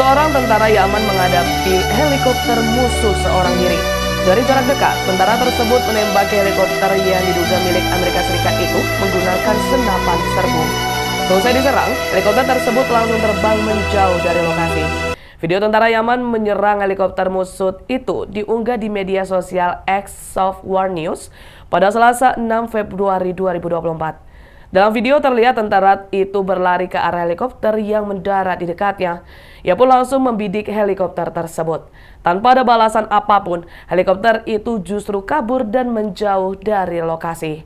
Seorang tentara Yaman menghadapi helikopter musuh seorang diri. Dari jarak dekat, tentara tersebut menembaki helikopter yang diduga milik Amerika Serikat itu menggunakan senapan serbu. Seusai diserang, helikopter tersebut langsung terbang menjauh dari lokasi. Video tentara Yaman menyerang helikopter musuh itu diunggah di media sosial X Software News pada Selasa 6 Februari 2024. Dalam video terlihat tentara itu berlari ke arah helikopter yang mendarat di dekatnya. Ia pun langsung membidik helikopter tersebut. Tanpa ada balasan apapun, helikopter itu justru kabur dan menjauh dari lokasi.